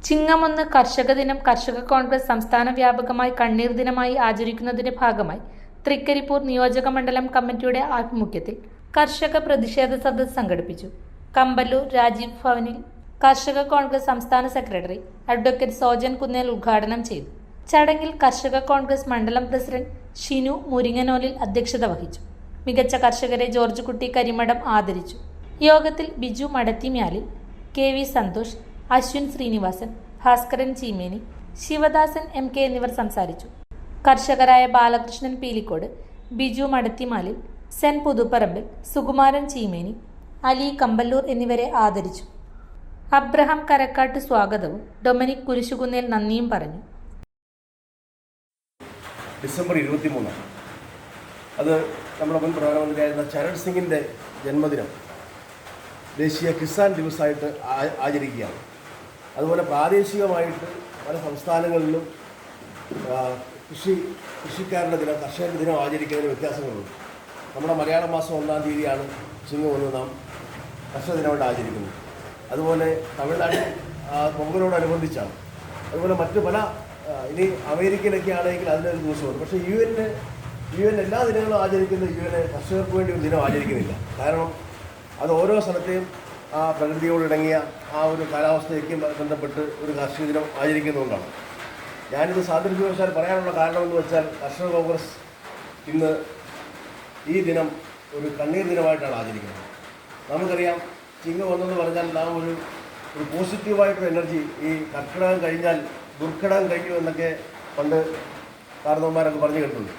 ചിങ്ങം 1 കർഷക ദിനം കർഷക കോൺഗ്രസ് സംസ്ഥാന വ്യാപകമായി കണ്ണീർ ദിനമായി ആചരിക്കുന്നതിന്റെ ഭാഗമായി തൃക്കരിപ്പൂർ നിയോജക മണ്ഡലം കമ്മിറ്റിയുടെ ആഭിമുഖ്യത്തിൽ കർഷക പ്രതിഷേധ സദസ്സ് സംഘടിപ്പിച്ചു. കമ്പല്ലൂർ രാജീവ് ഭവനിൽ കർഷക കോൺഗ്രസ് സംസ്ഥാന സെക്രട്ടറി അഡ്വക്കേറ്റ് സോജൻ കുന്നേൽ ഉദ്ഘാടനം ചെയ്തു. ചടങ്ങിൽ കർഷക കോൺഗ്രസ് മണ്ഡലം പ്രസിഡന്റ് ഷിനു മുരിങ്ങനോലിൽ അധ്യക്ഷത വഹിച്ചു. മികച്ച കർഷകരെ ജോർജ് കുട്ടി കരിമഠം ആദരിച്ചു. യോഗത്തിൽ Biju Madathimyalil, K V Santhosh, Ashwin Srinivasan, Bhaskaran Cheemeni, Sivadasan MK എന്നിവർ സംസാരിച്ചു. കർഷകരായ ബാലകൃഷ്ണൻ പീലിക്കോട്, ബിജു മടത്തിമാലിൽ, സെൻ പുതുപ്പറമ്പിൽ, സുകുമാരൻ ചീമേനി, അലി കമ്പല്ലൂർ എന്നിവരെ ആദരിച്ചു. അബ്രഹാം കരക്കാട്ട് സ്വാഗതവും ഡൊമിനിക് കുരിശുകുന്നേൽ നന്ദിയും പറഞ്ഞു. ഡിസംബർ 23 അത് നമ്മുടെ മുൻ പ്രധാനമന്ത്രിയായിരുന്ന ചരൺ സിംഗിൻ്റെ ജന്മദിനം ദേശീയ കിസാൻ ദിവസമായിട്ട് ആചരിക്കുകയാണ്. അതുപോലെ പ്രാദേശികമായിട്ട് പല സംസ്ഥാനങ്ങളിലും കൃഷിക്കാരുടെ ദിനം, കർഷകരുടെ ദിനം ആചരിക്കുന്നതിന് വ്യത്യാസങ്ങളുണ്ട്. നമ്മുടെ മലയാള മാസം 1-ാം തീയതിയാണ് ചിങ്ങം 1 നാം കർഷക ദിനമായിട്ട് ആചരിക്കുന്നത്. അതുപോലെ തമിഴ്നാട്ടിൽ പൊങ്കലോടനുബന്ധിച്ചാണ്. അതുപോലെ മറ്റ് പല ഇനി അമേരിക്കയിലൊക്കെ ആണെങ്കിൽ അതിനൊരു ദിവസമുണ്ട്. പക്ഷേ യു എൻ എല്ലാ ദിനങ്ങളും ആചരിക്കുന്ന UN കർഷകർക്ക് വേണ്ടി ഒരു ദിനം ആചരിക്കുന്നില്ല. കാരണം അത് ഓരോ സ്ഥലത്തെയും ആ പ്രകൃതിയോടിണങ്ങിയ ആ ഒരു കാലാവസ്ഥയ്ക്ക് ബന്ധപ്പെട്ട് ഒരു കാർഷിക ദിനം ആചരിക്കുന്നതുകൊണ്ടാണ്. ഞാനിത് സാന്ദർഭികവശാൽ പറയാനുള്ള കാരണമെന്ന് വെച്ചാൽ കർഷക കോൺഗ്രസ് ഇന്ന് ഈ ദിനം ഒരു കണ്ണീർ ദിനമായിട്ടാണ് ആചരിക്കുന്നത്. നമുക്കറിയാം, ചിങ്ങം 1 എന്ന് പറഞ്ഞാൽ നാം ഒരു പോസിറ്റീവായിട്ടൊരു എനർജി, ഈ കർക്കിടകം കഴിഞ്ഞാൽ ദുർഘടകം കഴിഞ്ഞു എന്നൊക്കെ പണ്ട് കാരണവന്മാരൊക്കെ പറഞ്ഞു കേട്ടിട്ടുണ്ട്.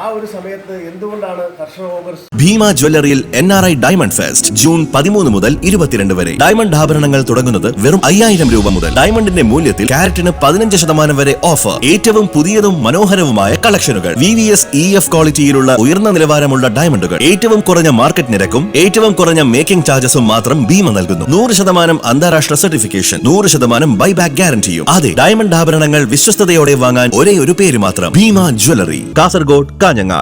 ആ ഒരു സമയത്ത് എന്തുകൊണ്ടാണ് കർഷക കോൺഗ്രസ് ഭീമ ജ്വല്ലറിയിൽ NRI ഡയമണ്ട് ഫെസ്റ്റ് ജൂൺ 13 മുതൽ 22 വരെ. ഡയമണ്ട് ആഭരണങ്ങൾ തുടങ്ങുന്നത് വെറും 5000 രൂപ മുതൽ. ഡയമണ്ടിന്റെ മൂല്യത്തിൽ കാരറ്റിന് 15% വരെ ഓഫർ. ഏറ്റവും പുതിയതും മനോഹരവുമായ കളക്ഷനുകൾ, VVS EF ക്വാളിറ്റിയിലുള്ള ഉയർന്ന നിലവാരമുള്ള ഡയമണ്ടുകൾ, ഏറ്റവും കുറഞ്ഞ മാർക്കറ്റ് നിരക്കും ഏറ്റവും കുറഞ്ഞ മേക്കിംഗ് ചാർജസും മാത്രം ഭീമ നൽകുന്നു. 100% അന്താരാഷ്ട്ര സർട്ടിഫിക്കേഷൻ, 100% ബൈബാക്ക് ഗ്യാരണ്ടിയും. അതെ, ഡയമണ്ട് ആഭരണങ്ങൾ വിശ്വസ്തയോടെ വാങ്ങാൻ ഒരേ ഒരു പേര് മാത്രം, ഭീമ ജ്വല്ലറി, കാസർഗോഡ്, കാഞ്ഞങ്ങാട്.